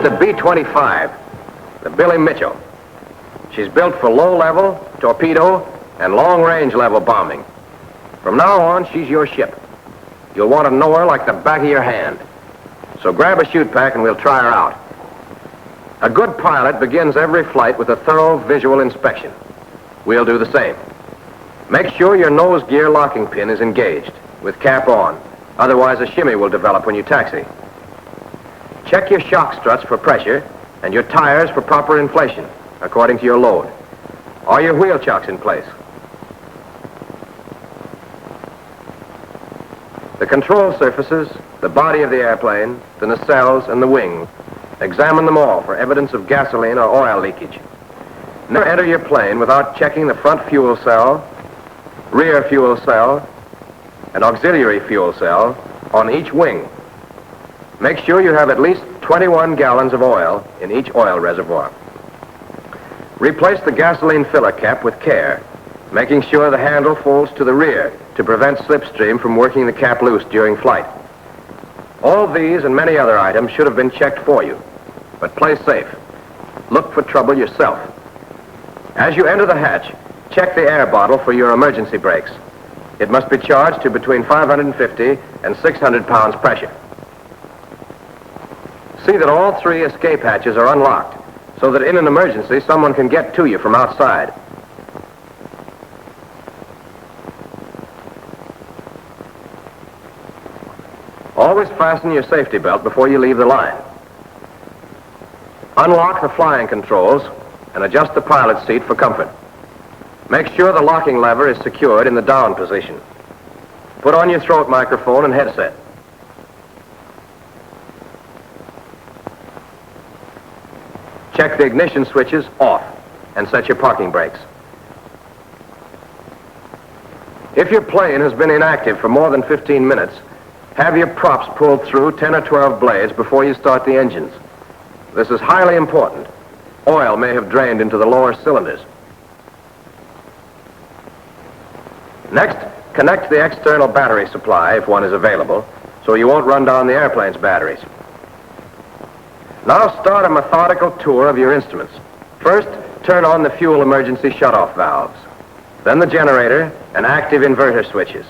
the B-25, the Billy Mitchell. She's built for low-level, torpedo, and long-range level bombing. From now on, she's your ship. You'll want to know her like the back of your hand. So grab a chute pack and we'll try her out. A good pilot begins every flight with a thorough visual inspection. We'll do the same. Make sure your nose gear locking pin is engaged, with cap on. Otherwise, a shimmy will develop when you taxi. Check your shock struts for pressure and your tires for proper inflation, according to your load. Are your wheel chocks in place? The control surfaces, the body of the airplane, the nacelles, and the wings. Examine them all for evidence of gasoline or oil leakage. Never enter your plane without checking the front fuel cell, rear fuel cell, and auxiliary fuel cell on each wing. Make sure you have at least 21 gallons of oil in each oil reservoir. Replace the gasoline filler cap with care, making sure the handle folds to the rear to prevent slipstream from working the cap loose during flight. All these and many other items should have been checked for you, but play safe. Look for trouble yourself. As you enter the hatch, check the air bottle for your emergency brakes. It must be charged to between 550 and 600 pounds pressure. See that all 3 escape hatches are unlocked so that in an emergency someone can get to you from outside. Always fasten your safety belt before you leave the line. Unlock the flying controls and adjust the pilot's seat for comfort. Make sure the locking lever is secured in the down position. Put on your throat microphone and headset. Check the ignition switches off and set your parking brakes. If your plane has been inactive for more than 15 minutes, have your props pulled through 10 or 12 blades before you start the engines. This is highly important. Oil may have drained into the lower cylinders. Next, connect the external battery supply if one is available, so you won't run down the airplane's batteries. Now start a methodical tour of your instruments. First, turn on the fuel emergency shutoff valves. Then the generator and active inverter switches.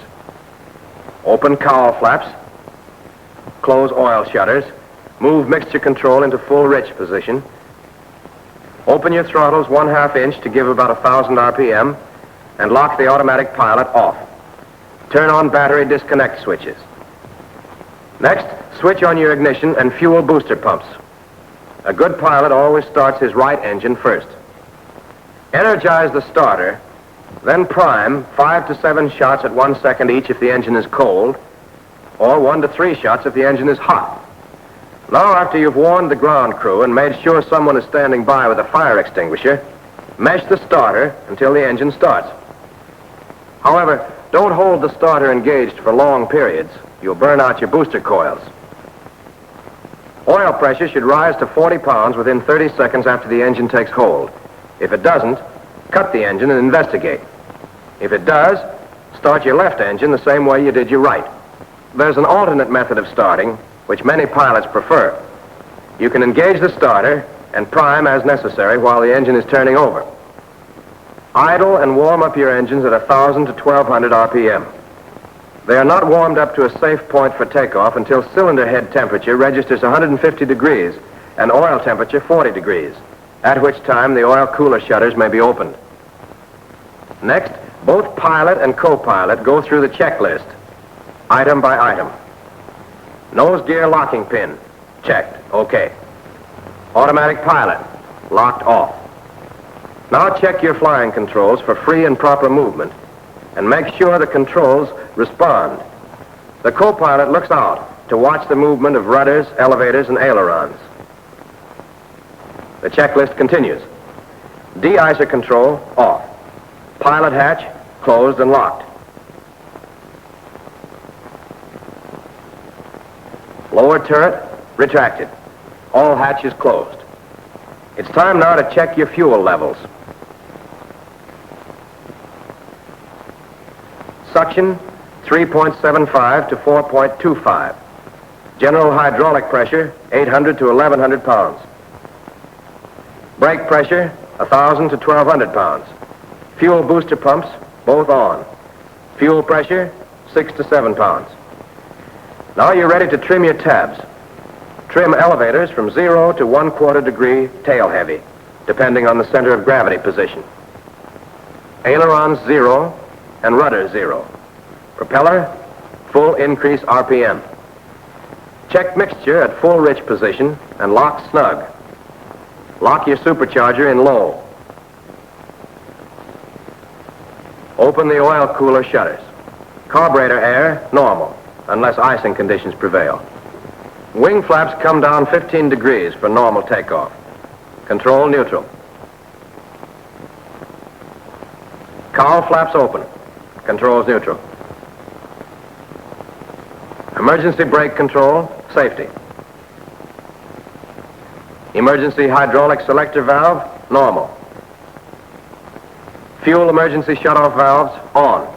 Open cowl flaps. Close oil shutters. Move mixture control into full rich position. Open your throttles 1/2 inch to give about 1,000 RPM and lock the automatic pilot off. Turn on battery disconnect switches. Next, switch on your ignition and fuel booster pumps. A good pilot always starts his right engine first. Energize the starter, then prime 5 to 7 shots at 1 second each if the engine is cold, or 1 to 3 shots if the engine is hot. Now, after you've warned the ground crew and made sure someone is standing by with a fire extinguisher, mesh the starter until the engine starts. However, don't hold the starter engaged for long periods. You'll burn out your booster coils. Oil pressure should rise to 40 pounds within 30 seconds after the engine takes hold. If it doesn't, cut the engine and investigate. If it does, start your left engine the same way you did your right. There's an alternate method of starting, which many pilots prefer. You can engage the starter and prime as necessary while the engine is turning over. Idle and warm up your engines at 1,000 to 1,200 RPM. They are not warmed up to a safe point for takeoff until cylinder head temperature registers 150 degrees and oil temperature 40 degrees, at which time the oil cooler shutters may be opened. Next, both pilot and co-pilot go through the checklist, item by item. Nose gear locking pin, checked, okay. Automatic pilot, locked off. Now check your flying controls for free and proper movement and make sure the controls respond. The co-pilot looks out to watch the movement of rudders, elevators, and ailerons. The checklist continues. De-icer control, off. Pilot hatch, closed and locked. Lower turret, retracted. All hatches closed. It's time now to check your fuel levels. Suction, 3.75 to 4.25. General hydraulic pressure, 800 to 1,100 pounds. Brake pressure, 1,000 to 1,200 pounds. Fuel booster pumps, both on. Fuel pressure, 6 to 7 pounds. Now you're ready to trim your tabs. Trim elevators from 0 to 1/4 degree tail heavy, depending on the center of gravity position. Ailerons 0 and rudder 0. Propeller, full increase RPM. Check mixture at full rich position and lock snug. Lock your supercharger in low. Open the oil cooler shutters. Carburetor air, normal, unless icing conditions prevail. Wing flaps come down 15 degrees for normal takeoff. Control neutral. Cowl flaps open. Controls neutral. Emergency brake control, safety. Emergency hydraulic selector valve, normal. Fuel emergency shutoff valves, on.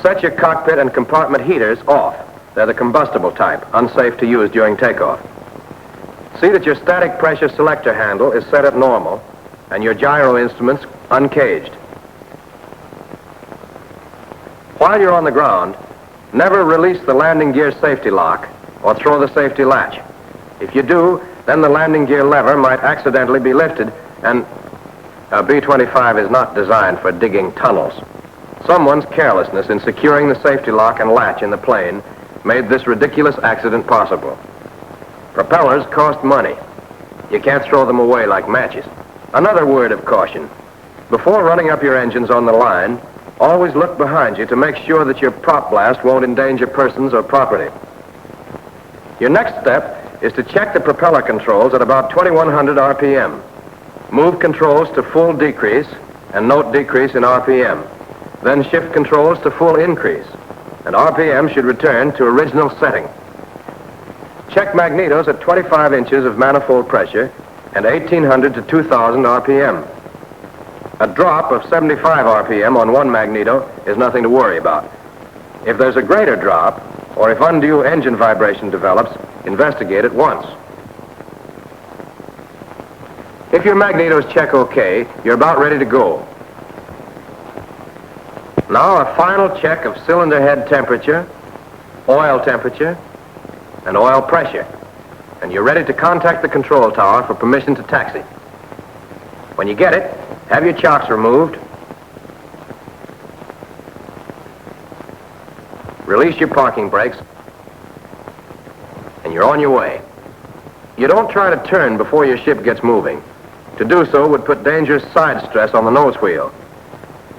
Set your cockpit and compartment heaters off. They're the combustible type, unsafe to use during takeoff. See that your static pressure selector handle is set at normal and your gyro instruments uncaged. While you're on the ground, never release the landing gear safety lock or throw the safety latch. If you do, then the landing gear lever might accidentally be lifted, and a B-25 is not designed for digging tunnels. Someone's carelessness in securing the safety lock and latch in the plane made this ridiculous accident possible. Propellers cost money. You can't throw them away like matches. Another word of caution. Before running up your engines on the line, always look behind you to make sure that your prop blast won't endanger persons or property. Your next step is to check the propeller controls at about 2,100 RPM. Move controls to full decrease and note decrease in RPM. Then shift controls to full increase, and RPM should return to original setting. Check magnetos at 25 inches of manifold pressure and 1,800 to 2,000 RPM. A drop of 75 RPM on one magneto is nothing to worry about. If there's a greater drop, or if undue engine vibration develops, investigate at once. If your magnetos check okay, you're about ready to go. Now a final check of cylinder head temperature, oil temperature, and oil pressure. And you're ready to contact the control tower for permission to taxi. When you get it, have your chocks removed. Release your parking brakes, and you're on your way. You don't try to turn before your ship gets moving. To do so would put dangerous side stress on the nose wheel.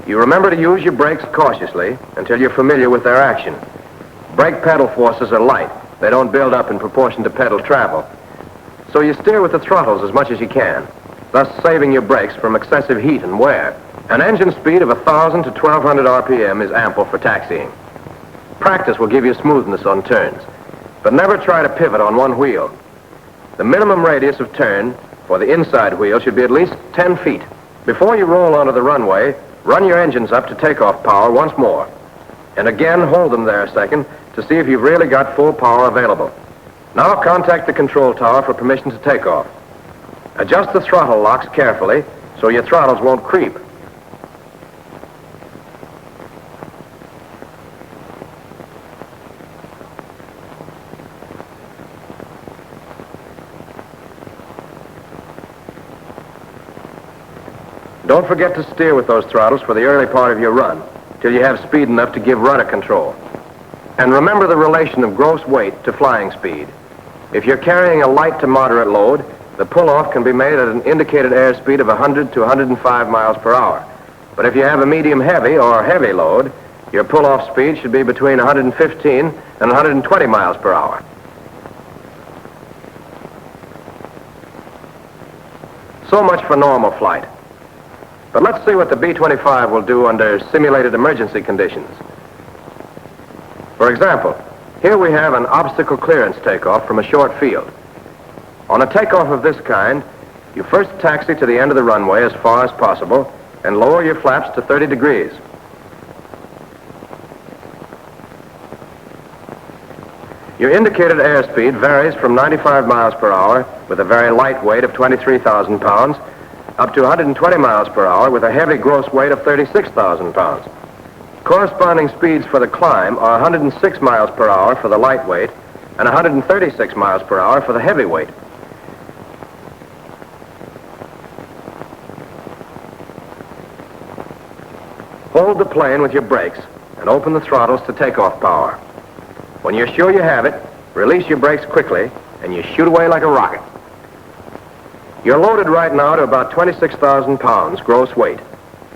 You remember to use your brakes cautiously until you're familiar with their action. Brake pedal forces are light. They don't build up in proportion to pedal travel. So you steer with the throttles as much as you can, thus saving your brakes from excessive heat and wear. An engine speed of 1,000 to 1,200 RPM is ample for taxiing. Practice will give you smoothness on turns, but never try to pivot on one wheel. The minimum radius of turn for the inside wheel should be at least 10 feet. Before you roll onto the runway, run your engines up to takeoff power once more. And again, hold them there a second to see if you've really got full power available. Now contact the control tower for permission to take off. Adjust the throttle locks carefully so your throttles won't creep. Don't forget to steer with those throttles for the early part of your run, till you have speed enough to give rudder control. And remember the relation of gross weight to flying speed. If you're carrying a light to moderate load, the pull-off can be made at an indicated airspeed of 100 to 105 miles per hour. But if you have a medium-heavy or heavy load, your pull-off speed should be between 115 and 120 miles per hour. So much for normal flight. But let's see what the B-25 will do under simulated emergency conditions. For example, here we have an obstacle clearance takeoff from a short field. On a takeoff of this kind, you first taxi to the end of the runway as far as possible and lower your flaps to 30 degrees. Your indicated airspeed varies from 95 miles per hour with a very light weight of 23,000 pounds, up to 120 miles per hour with a heavy gross weight of 36,000 pounds. Corresponding speeds for the climb are 106 miles per hour for the lightweight and 136 miles per hour for the heavyweight. Hold the plane with your brakes and open the throttles to takeoff power. When you're sure you have it, release your brakes quickly and you shoot away like a rocket. You're loaded right now to about 26,000 pounds gross weight.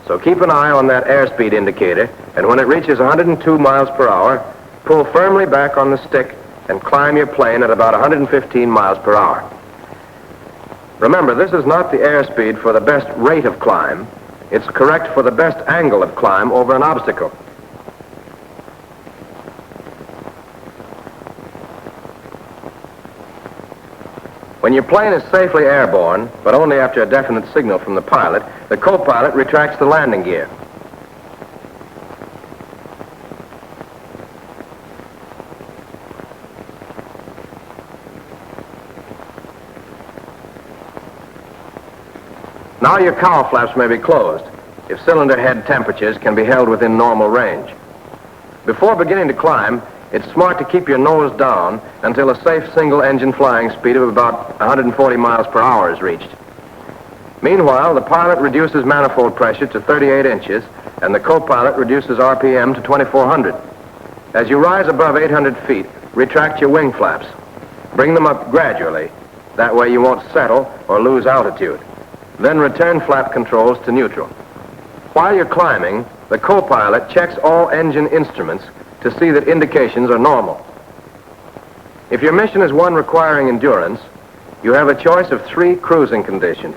So keep an eye on that airspeed indicator, and when it reaches 102 miles per hour, pull firmly back on the stick and climb your plane at about 115 miles per hour. Remember, this is not the airspeed for the best rate of climb. It's correct for the best angle of climb over an obstacle. When your plane is safely airborne, but only after a definite signal from the pilot, the co-pilot retracts the landing gear. Now your cowl flaps may be closed, if cylinder head temperatures can be held within normal range. Before beginning to climb, it's smart to keep your nose down until a safe single-engine flying speed of about 140 miles per hour is reached. Meanwhile, the pilot reduces manifold pressure to 38 inches, and the co-pilot reduces RPM to 2,400. As you rise above 800 feet, retract your wing flaps. Bring them up gradually. That way you won't settle or lose altitude. Then return flap controls to neutral. While you're climbing, the co-pilot checks all engine instruments to see that indications are normal. If your mission is one requiring endurance, you have a choice of 3 cruising conditions.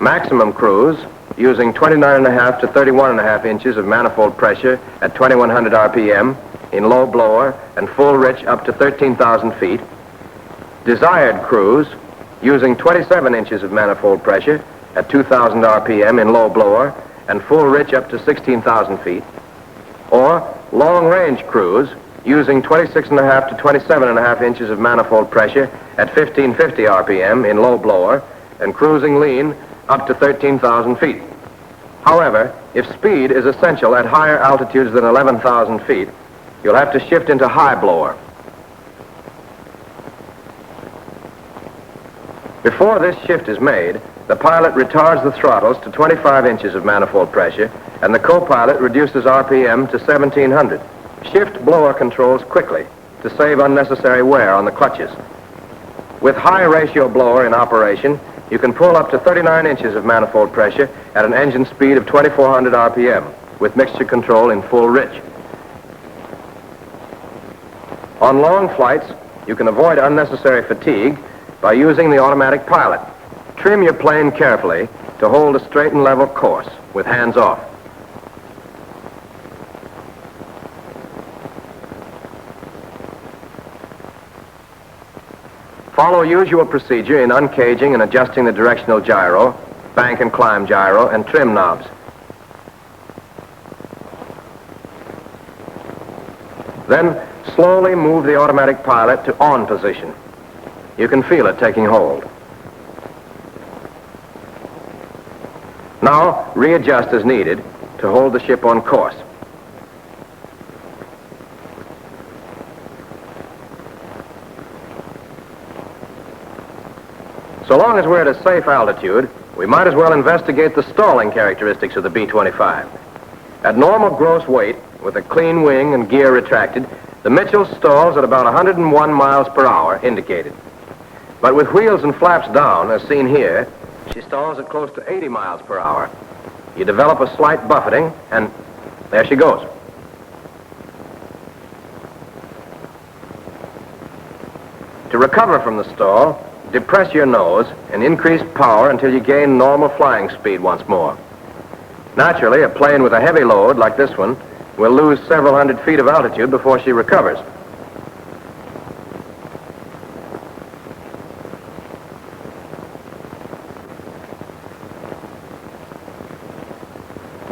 Maximum cruise, using 29.5 to 31.5 inches of manifold pressure at 2,100 RPM, in low blower and full rich up to 13,000 feet. Desired cruise, using 27 inches of manifold pressure at 2,000 RPM in low blower and full rich up to 16,000 feet. Or long-range cruise, using 26.5 to 27.5 inches of manifold pressure at 1,550 RPM in low blower and cruising lean up to 13,000 feet. However, if speed is essential at higher altitudes than 11,000 feet, you'll have to shift into high blower. Before this shift is made, the pilot retards the throttles to 25 inches of manifold pressure, and the co-pilot reduces RPM to 1,700. Shift blower controls quickly to save unnecessary wear on the clutches. With high ratio blower in operation, you can pull up to 39 inches of manifold pressure at an engine speed of 2,400 RPM, with mixture control in full rich. On long flights, you can avoid unnecessary fatigue by using the automatic pilot. Trim your plane carefully to hold a straight and level course with hands off. Follow usual procedure in uncaging and adjusting the directional gyro, bank and climb gyro, and trim knobs. Then slowly move the automatic pilot to on position. You can feel it taking hold. Now, readjust as needed to hold the ship on course. So long as we're at a safe altitude, we might as well investigate the stalling characteristics of the B-25. At normal gross weight, with a clean wing and gear retracted, the Mitchell stalls at about 101 miles per hour indicated. But with wheels and flaps down, as seen here, she stalls at close to 80 miles per hour. You develop a slight buffeting, and there she goes. To recover from the stall, depress your nose and increase power until you gain normal flying speed once more. Naturally, a plane with a heavy load like this one will lose several hundred feet of altitude before she recovers.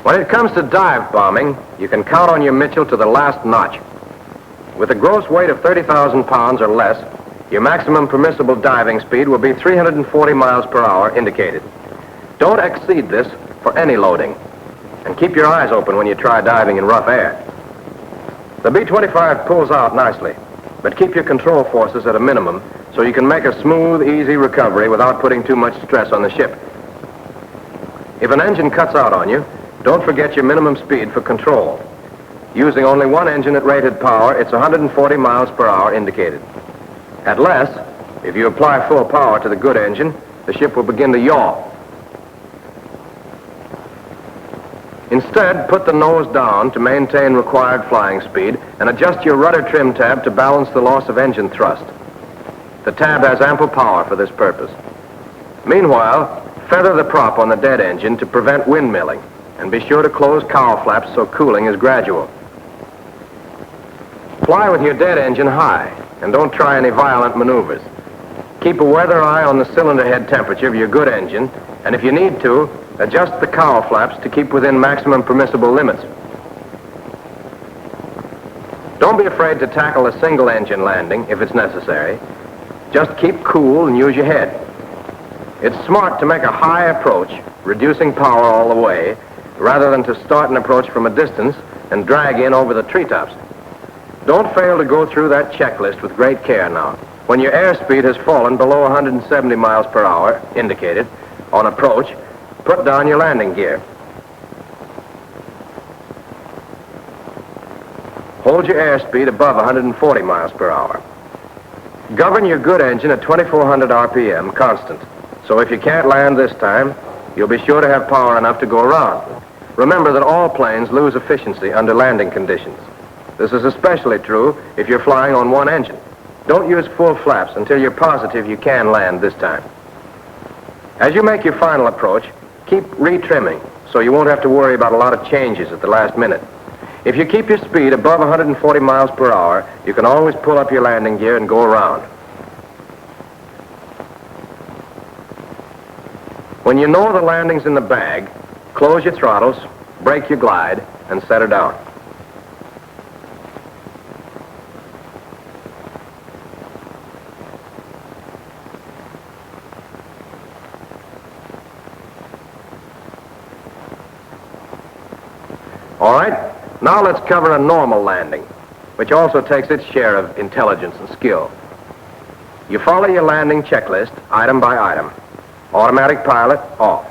When it comes to dive bombing, you can count on your Mitchell to the last notch. With a gross weight of 30,000 pounds or less, Your maximum permissible diving speed will be 340 miles per hour indicated. Don't exceed this for any loading. And keep your eyes open when you try diving in rough air. The B-25 pulls out nicely, but keep your control forces at a minimum so you can make a smooth, easy recovery without putting too much stress on the ship. If an engine cuts out on you, don't forget your minimum speed for control. Using only one engine at rated power, it's 140 miles per hour indicated. At less, if you apply full power to the good engine, the ship will begin to yaw. Instead, put the nose down to maintain required flying speed and adjust your rudder trim tab to balance the loss of engine thrust. The tab has ample power for this purpose. Meanwhile, feather the prop on the dead engine to prevent windmilling, and be sure to close cowl flaps so cooling is gradual. Fly with your dead engine high, and don't try any violent maneuvers. Keep a weather eye on the cylinder head temperature of your good engine, and if you need to, adjust the cowl flaps to keep within maximum permissible limits. Don't be afraid to tackle a single engine landing if it's necessary. Just keep cool and use your head. It's smart to make a high approach, reducing power all the way, rather than to start an approach from a distance and drag in over the treetops. Don't fail to go through that checklist with great care now. When your airspeed has fallen below 170 miles per hour, indicated, on approach, put down your landing gear. Hold your airspeed above 140 miles per hour. Govern your good engine at 2,400 RPM constant, so if you can't land this time, you'll be sure to have power enough to go around. Remember that all planes lose efficiency under landing conditions. This is especially true if you're flying on one engine. Don't use full flaps until you're positive you can land this time. As you make your final approach, keep retrimming so you won't have to worry about a lot of changes at the last minute. If you keep your speed above 140 miles per hour, you can always pull up your landing gear and go around. When you know the landing's in the bag, close your throttles, brake your glide, and set her down. All right, now let's cover a normal landing, which also takes its share of intelligence and skill. You follow your landing checklist, item by item. Automatic pilot, off.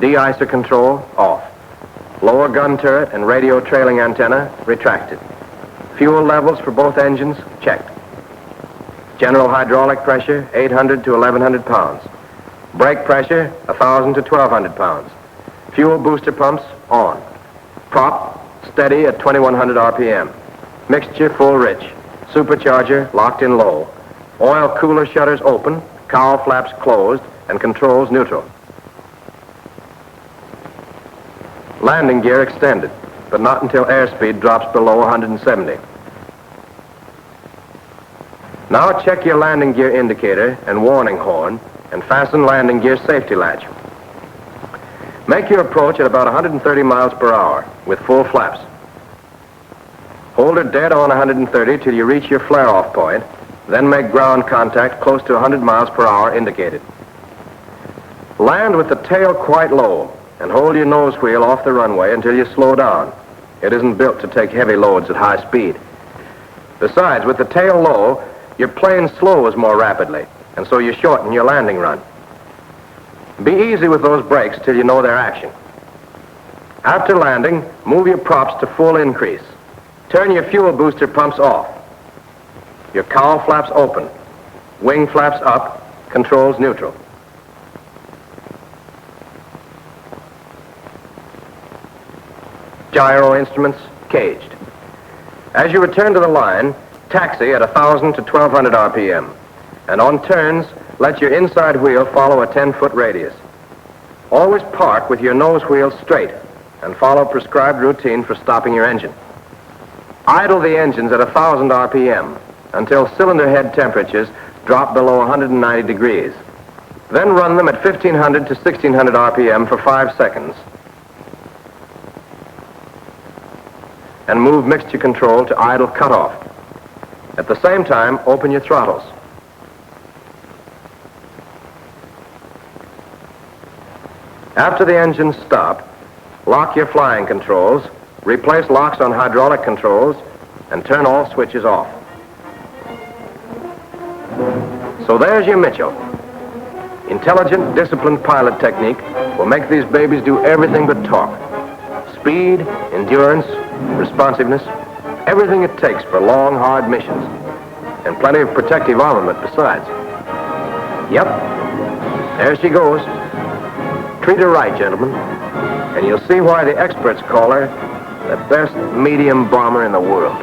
De-icer control, off. Lower gun turret and radio trailing antenna, retracted. Fuel levels for both engines, checked. General hydraulic pressure, 800 to 1,100 pounds. Brake pressure, 1,000 to 1,200 pounds. Fuel booster pumps, on. Prop, steady at 2,100 RPM. Mixture, full rich. Supercharger, locked in low. Oil cooler shutters open, cowl flaps closed, and controls neutral. Landing gear extended, but not until airspeed drops below 170. Now check your landing gear indicator and warning horn, and fasten landing gear safety latch. Make your approach at about 130 miles per hour with full flaps. Hold her dead on 130 till you reach your flare-off point, then make ground contact close to 100 miles per hour indicated. Land with the tail quite low and hold your nose wheel off the runway until you slow down. It isn't built to take heavy loads at high speed. Besides, with the tail low, your plane slows more rapidly, and so you shorten your landing run. Be easy with those brakes till you know their action. After landing, move your props to full increase. Turn your fuel booster pumps off. Your cowl flaps open. Wing flaps up. Controls neutral. Gyro instruments caged. As you return to the line, taxi at 1,000 to 1,200 RPM. And on turns, let your inside wheel follow a 10-foot radius. Always park with your nose wheel straight and follow prescribed routine for stopping your engine. Idle the engines at 1,000 RPM until cylinder head temperatures drop below 190 degrees. Then run them at 1,500 to 1,600 RPM for 5 seconds. And move mixture control to idle cutoff. At the same time, open your throttles. After the engines stop, lock your flying controls, replace locks on hydraulic controls, and turn all switches off. So there's your Mitchell. Intelligent, disciplined pilot technique will make these babies do everything but talk. Speed, endurance, responsiveness, everything it takes for long, hard missions. And plenty of protective armament besides. Yep, there she goes. Treat her right, gentlemen, and you'll see why the experts call her the best medium bomber in the world.